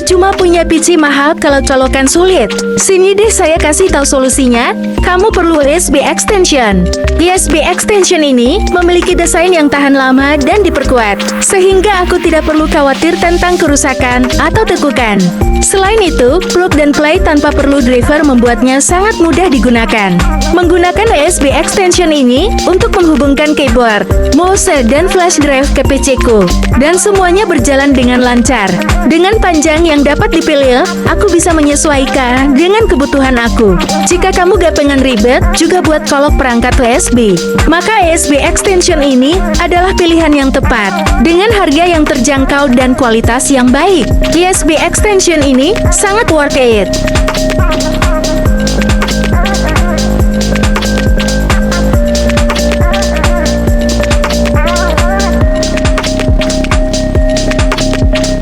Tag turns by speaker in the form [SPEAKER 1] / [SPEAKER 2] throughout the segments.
[SPEAKER 1] Cuma punya PC mahal kalau colokan sulit. Sini deh saya kasih tahu solusinya. Kamu perlu USB extension. USB extension ini memiliki desain yang tahan lama dan diperkuat, sehingga aku tidak perlu khawatir tentang kerusakan atau tekukan. Selain itu, plug dan play tanpa perlu driver membuatnya sangat mudah digunakan. Menggunakan USB extension ini untuk menghubungkan keyboard, mouse, dan flash drive ke PC-ku. Dan semuanya berjalan dengan lancar. Dengan panjang yang dapat dipilih, aku bisa menyesuaikan dengan kebutuhan aku. Jika kamu gak pengen ribet, juga buat kolok perangkat USB, maka USB extension ini adalah pilihan yang tepat. Dengan harga yang terjangkau dan kualitas yang baik, USB extension ini sangat worth it.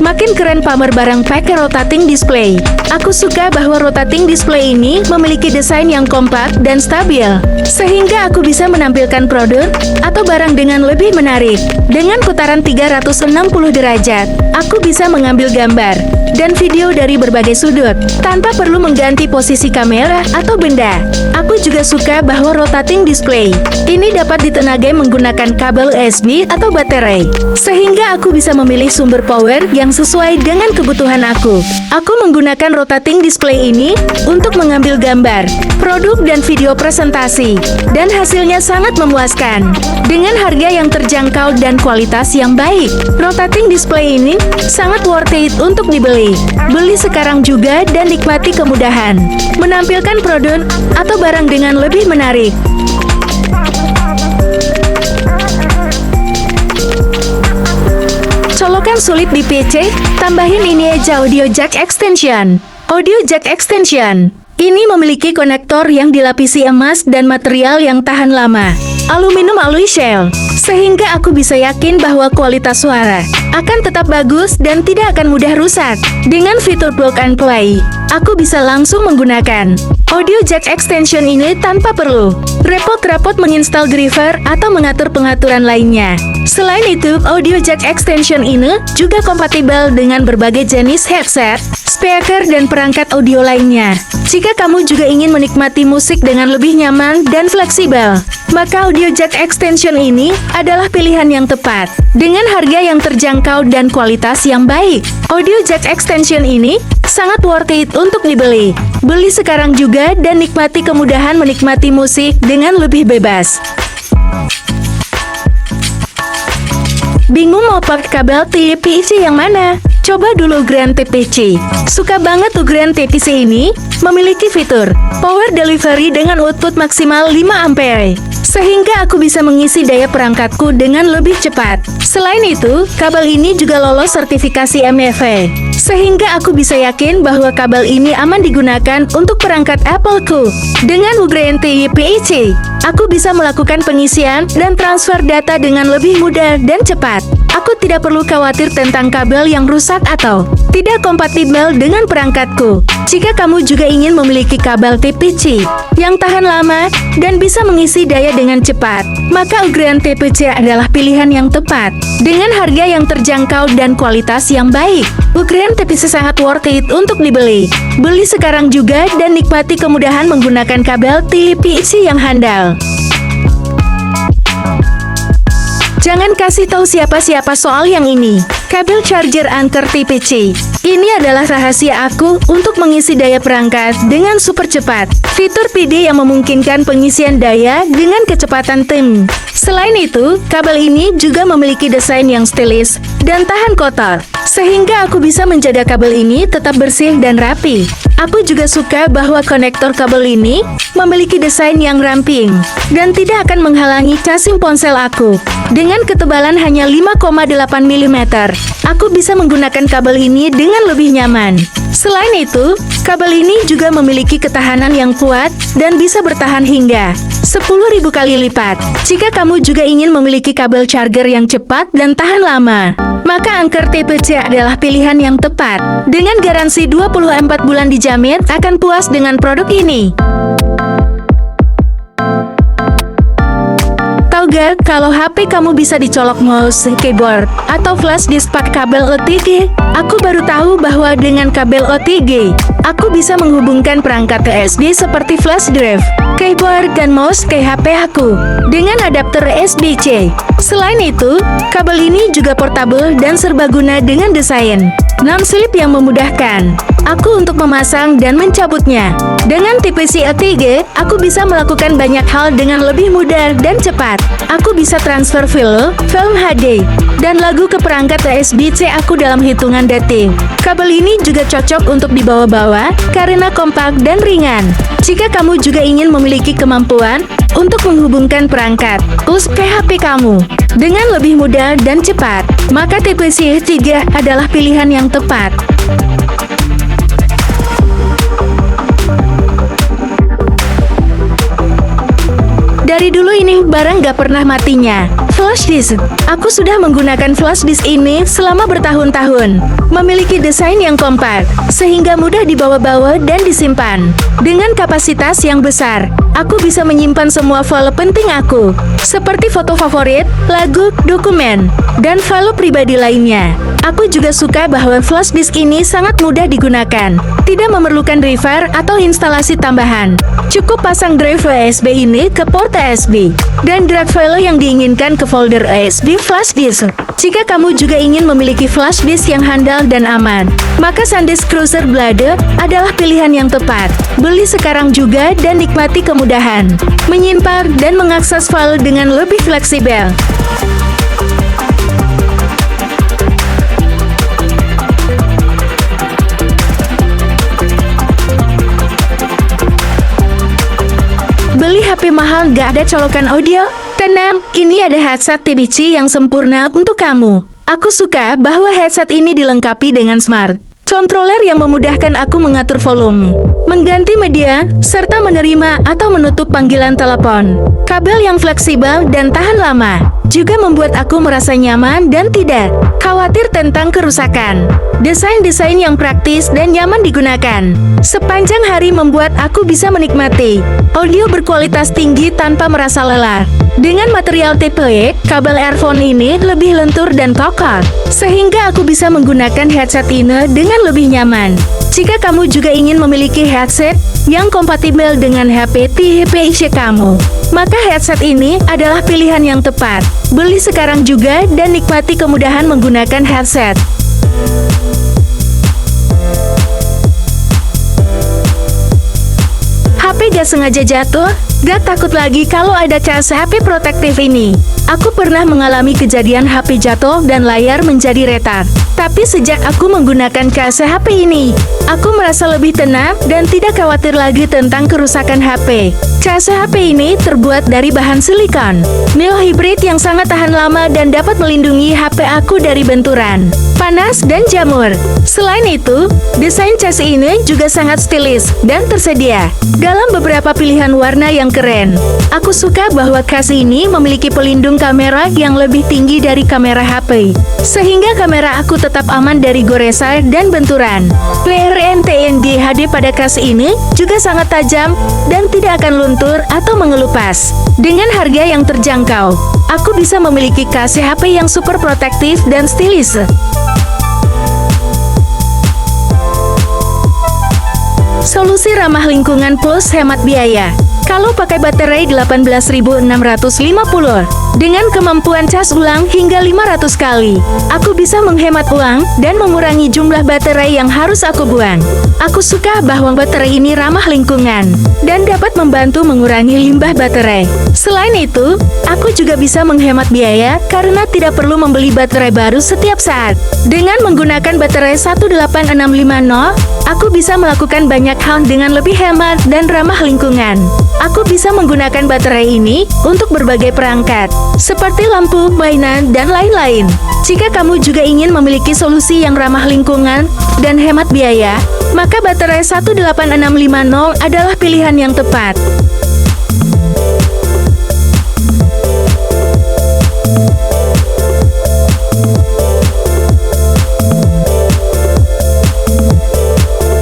[SPEAKER 1] Makin keren pamer barang pakai rotating display. Aku suka bahwa rotating display ini memiliki desain yang kompak dan stabil, sehingga aku bisa menampilkan produk atau barang dengan lebih menarik. Dengan putaran 360 derajat, aku bisa mengambil gambar dan video dari berbagai sudut, tanpa perlu mengganti posisi kamera atau benda. Aku juga suka bahwa rotating display ini dapat ditenagai menggunakan kabel USB atau baterai, sehingga aku bisa memilih sumber power yang sesuai dengan kebutuhan aku. Aku menggunakan rotating display ini untuk mengambil gambar, produk dan video presentasi, dan hasilnya sangat memuaskan. Dengan harga yang terjangkau dan kualitas yang baik, rotating display ini sangat worth it untuk dibeli. Beli sekarang juga dan nikmati kemudahan menampilkan produk atau barang dengan lebih menarik. Colokan sulit di PC, tambahin ini aja audio jack extension. Audio jack extension ini memiliki konektor yang dilapisi emas dan material yang tahan lama, aluminium alloy shell, sehingga aku bisa yakin bahwa kualitas suara akan tetap bagus dan tidak akan mudah rusak. Dengan fitur plug and play, aku bisa langsung menggunakan audio jack extension ini tanpa perlu repot-repot menginstal driver atau mengatur pengaturan lainnya. Selain itu, audio jack extension ini juga kompatibel dengan berbagai jenis headset, speaker, dan perangkat audio lainnya. Jika kamu juga ingin menikmati musik dengan lebih nyaman dan fleksibel, maka audio jack extension ini adalah pilihan yang tepat. Dengan harga yang terjangkau dan kualitas yang baik, audio jack extension ini sangat worth it untuk dibeli. Beli sekarang juga dan nikmati kemudahan menikmati musik dengan lebih bebas. Bingung mau pakai kabel TPC yang mana? Coba dulu Grand TPC. Suka banget tuh Grand TPC ini, memiliki fitur power delivery dengan output maksimal 5 ampere, sehingga aku bisa mengisi daya perangkatku dengan lebih cepat. Selain itu, kabel ini juga lolos sertifikasi MFA, sehingga aku bisa yakin bahwa kabel ini aman digunakan untuk perangkat Apple-ku. Dengan Grand TPC, aku bisa melakukan pengisian dan transfer data dengan lebih mudah dan cepat. Aku tidak perlu khawatir tentang kabel yang rusak atau tidak kompatibel dengan perangkatku. Jika kamu juga ingin memiliki kabel TPC yang tahan lama dan bisa mengisi daya dengan cepat, maka Grand TPC adalah pilihan yang tepat. Dengan harga yang terjangkau dan kualitas yang baik, Grand TPC sangat worth it untuk dibeli. Beli sekarang juga dan nikmati kemudahan menggunakan kabel TPC yang handal. Jangan kasih tahu siapa-siapa soal yang ini. Kabel charger Anker TPC. Ini adalah rahasia aku untuk mengisi daya perangkat dengan super cepat. Fitur PD yang memungkinkan pengisian daya dengan kecepatan tim. Selain itu, kabel ini juga memiliki desain yang stylish dan tahan kotor, sehingga aku bisa menjaga kabel ini tetap bersih dan rapi. Aku juga suka bahwa konektor kabel ini memiliki desain yang ramping dan tidak akan menghalangi casing ponsel aku. Dengan ketebalan hanya 5,8 mm, aku bisa menggunakan kabel ini dengan lebih nyaman. Selain itu, kabel ini juga memiliki ketahanan yang kuat dan bisa bertahan hingga 10.000 kali lipat. Jika kamu juga ingin memiliki kabel charger yang cepat dan tahan lama, maka Anker TPC adalah pilihan yang tepat. Dengan garansi 24 bulan dijamin akan puas dengan produk ini. Tahu Semoga kalau HP kamu bisa dicolok mouse, keyboard, atau flash disk pakai kabel OTG. Aku baru tahu bahwa dengan kabel OTG, aku bisa menghubungkan perangkat USB seperti flash drive, keyboard, dan mouse ke HP aku dengan adapter USB-C. Selain itu, kabel ini juga portable dan serbaguna dengan desain non-slip yang memudahkan aku untuk memasang dan mencabutnya. Dengan tipe C OTG, aku bisa melakukan banyak hal dengan lebih mudah dan cepat. Aku bisa transfer film HD, dan lagu ke perangkat USB-C aku dalam hitungan detik. Kabel ini juga cocok untuk dibawa-bawa karena kompak dan ringan. Jika kamu juga ingin memiliki kemampuan untuk menghubungkan perangkat plus ke HP kamu dengan lebih mudah dan cepat, maka tipe C3 adalah pilihan yang tepat. Dari dulu ini barang gak pernah matinya. Flash disk. Aku sudah menggunakan flash disk ini selama bertahun-tahun. Memiliki desain yang kompak, sehingga mudah dibawa-bawa dan disimpan. Dengan kapasitas yang besar, aku bisa menyimpan semua file penting aku, seperti foto favorit, lagu, dokumen, dan file pribadi lainnya. Aku juga suka bahwa flash disk ini sangat mudah digunakan. Tidak memerlukan driver atau instalasi tambahan. Cukup pasang drive USB ini ke port USB, dan drag file yang diinginkan ke folder USB flash disk. Jika kamu juga ingin memiliki flash disk yang handal dan aman, maka SanDisk Cruiser Blade adalah pilihan yang tepat. Beli sekarang juga dan nikmati kemudahan menyimpan dan mengakses file dengan lebih fleksibel. Beli HP mahal gak ada colokan audio? Tenang, ini ada headset TBC yang sempurna untuk kamu. Aku suka bahwa headset ini dilengkapi dengan smart controller yang memudahkan aku mengatur volume, mengganti media, serta menerima atau menutup panggilan telepon. Kabel yang fleksibel dan tahan lama juga membuat aku merasa nyaman dan tidak khawatir tentang kerusakan. Desain-desain yang praktis dan nyaman digunakan sepanjang hari membuat aku bisa menikmati audio berkualitas tinggi tanpa merasa lelah. Dengan material tipe E, kabel earphone ini lebih lentur dan kokoh, sehingga aku bisa menggunakan headset ini dengan lebih nyaman. Jika kamu juga ingin memiliki headset yang kompatibel dengan HP tipe C kamu, maka headset ini adalah pilihan yang tepat. Beli sekarang juga dan nikmati kemudahan menggunakan headset. HP gak sengaja jatuh? Gak takut lagi kalau ada cas HP protektif ini. Aku pernah mengalami kejadian HP jatuh dan layar menjadi retak. Tapi sejak aku menggunakan cas HP ini, aku merasa lebih tenang dan tidak khawatir lagi tentang kerusakan HP. Cas HP ini terbuat dari bahan silikon nil hybrid yang sangat tahan lama dan dapat melindungi HP aku dari benturan, panas, dan jamur. Selain itu, desain cas ini juga sangat stilis dan tersedia dalam beberapa pilihan warna yang keren. Aku suka bahwa cas ini memiliki pelindung kamera yang lebih tinggi dari kamera HP, sehingga kamera aku tetap aman dari goresan dan benturan. Player NTNG HD pada cas ini juga sangat tajam dan tidak akan luntur atau mengelupas. Dengan harga yang terjangkau, aku bisa memiliki cas HP yang super protektif dan stilis. Solusi ramah lingkungan plus hemat biaya. Kalau pakai baterai 18.650 dengan kemampuan cas ulang hingga 500 kali, aku bisa menghemat uang dan mengurangi jumlah baterai yang harus aku buang. Aku suka bahwa baterai ini ramah lingkungan dan dapat membantu mengurangi limbah baterai. Selain itu, aku juga bisa menghemat biaya karena tidak perlu membeli baterai baru setiap saat. Dengan menggunakan baterai 18650, aku bisa melakukan banyak hal dengan lebih hemat dan ramah lingkungan. Aku bisa menggunakan baterai ini untuk berbagai perangkat, seperti lampu, mainan, dan lain-lain. Jika kamu juga ingin memiliki solusi yang ramah lingkungan dan hemat biaya, maka baterai 18650 adalah pilihan yang tepat.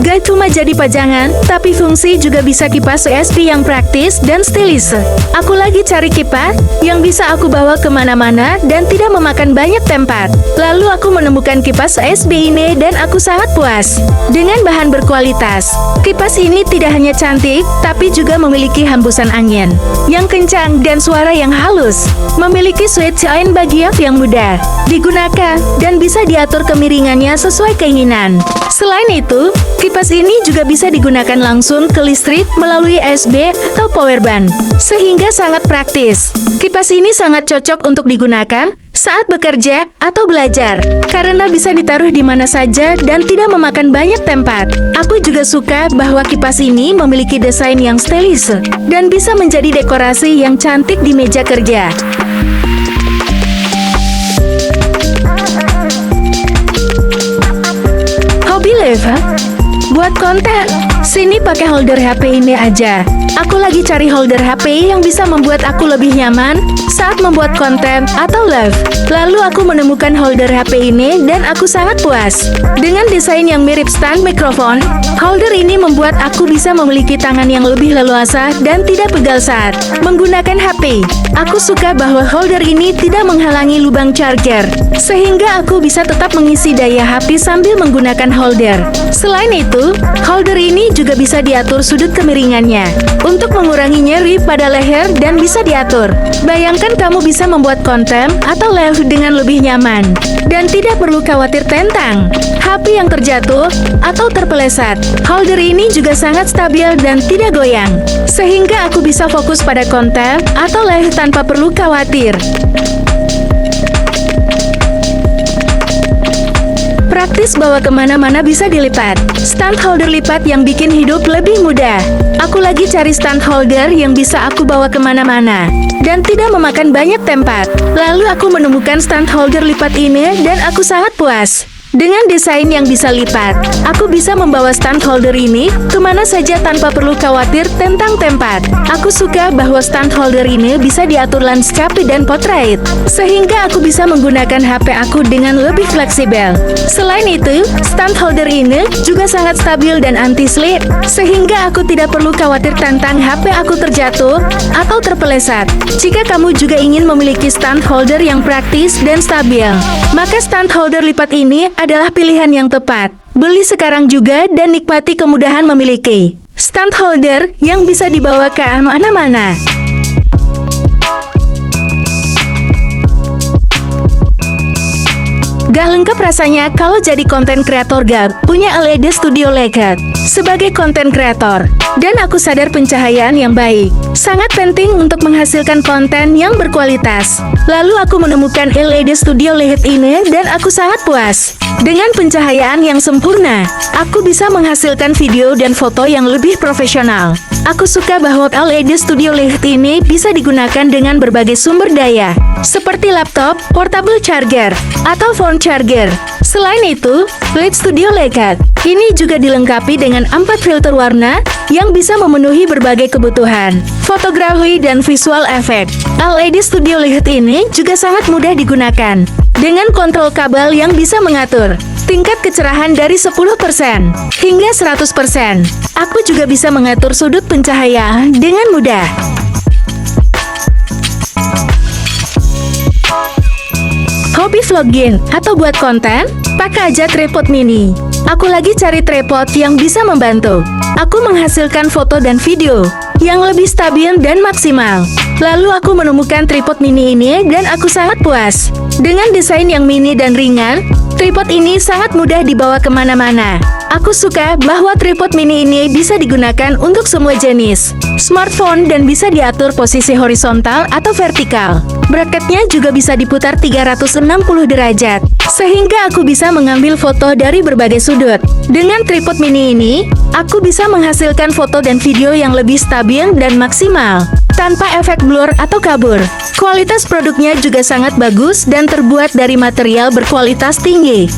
[SPEAKER 1] Guide to cuma jadi pajangan, tapi fungsi juga bisa kipas USB yang praktis dan stylish. Aku lagi cari kipas yang bisa aku bawa kemana-mana dan tidak memakan banyak tempat. Lalu aku menemukan kipas USB ini dan aku sangat puas. Dengan bahan berkualitas, kipas ini tidak hanya cantik, tapi juga memiliki hembusan angin yang kencang dan suara yang halus. Memiliki switch on bagian yang mudah digunakan dan bisa diatur kemiringannya sesuai keinginan. Selain itu, kipas ini juga bisa digunakan langsung ke listrik melalui USB atau power bank, sehingga sangat praktis. Kipas ini sangat cocok untuk digunakan saat bekerja atau belajar, karena bisa ditaruh di mana saja dan tidak memakan banyak tempat. Aku juga suka bahwa kipas ini memiliki desain yang stylish dan bisa menjadi dekorasi yang cantik di meja kerja. Hobi Leva, buat konten. Sini pakai holder HP ini aja. Aku lagi cari holder HP yang bisa membuat aku lebih nyaman saat membuat konten atau live. Lalu aku menemukan holder HP ini dan aku sangat puas. Dengan desain yang mirip stand mikrofon, holder ini membuat aku bisa memiliki tangan yang lebih leluasa dan tidak pegal saat menggunakan HP. Aku suka bahwa holder ini tidak menghalangi lubang charger, sehingga aku bisa tetap mengisi daya HP sambil menggunakan holder. Selain itu, holder ini juga bisa diatur sudut kemiringannya untuk mengurangi nyeri pada leher dan bisa diatur. Bayangkan kamu bisa membuat konten atau live dengan lebih nyaman dan tidak perlu khawatir tentang HP yang terjatuh atau terpeleset. Holder ini juga sangat stabil dan tidak goyang, sehingga aku bisa fokus pada konten atau live tanpa perlu khawatir. Praktis, bawa kemana-mana, bisa dilipat. Stand holder lipat yang bikin hidup lebih mudah. Aku lagi cari stand holder yang bisa aku bawa kemana-mana dan tidak memakan banyak tempat. Lalu aku menemukan stand holder lipat ini dan aku sangat puas. Dengan desain yang bisa lipat, aku bisa membawa stand holder ini kemana saja tanpa perlu khawatir tentang tempat. Aku suka bahwa stand holder ini bisa diatur landscape dan portrait, sehingga aku bisa menggunakan HP aku dengan lebih fleksibel. Selain itu, stand holder ini juga sangat stabil dan anti-slip, sehingga aku tidak perlu khawatir tentang HP aku terjatuh atau terpeleset. Jika kamu juga ingin memiliki stand holder yang praktis dan stabil, maka stand holder lipat ini adalah pilihan yang tepat. Beli sekarang juga dan nikmati kemudahan memiliki stand holder yang bisa dibawa ke mana-mana. Gak lengkap rasanya kalau jadi konten kreator gak punya LED Studio Legat. Sebagai konten kreator, dan aku sadar pencahayaan yang baik sangat penting untuk menghasilkan konten yang berkualitas. Lalu aku menemukan LED Studio Legat ini dan aku sangat puas. Dengan pencahayaan yang sempurna, aku bisa menghasilkan video dan foto yang lebih profesional. Aku suka bahwa LED Studio Legat ini bisa digunakan dengan berbagai sumber daya, seperti laptop, portable charger, atau phone charger. Selain itu, LED Studio Legat ini juga dilengkapi dengan 4 filter warna yang bisa memenuhi berbagai kebutuhan fotografi dan visual effect. LED Studio Legat ini juga sangat mudah digunakan dengan kontrol kabel yang bisa mengatur tingkat kecerahan dari 10% hingga 100%. Aku juga bisa mengatur sudut pencahayaan dengan mudah. Hobi vlogging atau buat konten? Pakai aja tripod mini. Aku lagi cari tripod yang bisa membantu aku menghasilkan foto dan video yang lebih stabil dan maksimal. Lalu aku menemukan tripod mini ini dan aku sangat puas. Dengan desain yang mini dan ringan, tripod ini sangat mudah dibawa kemana-mana. Aku suka bahwa tripod mini ini bisa digunakan untuk semua jenis smartphone dan bisa diatur posisi horizontal atau vertikal. Bracketnya juga bisa diputar 360 derajat, sehingga aku bisa mengambil foto dari berbagai sudut. Dengan tripod mini ini, aku bisa menghasilkan foto dan video yang lebih stabil dan maksimal, tanpa efek blur atau kabur. Kualitas produknya juga sangat bagus dan terbuat dari material berkualitas tinggi.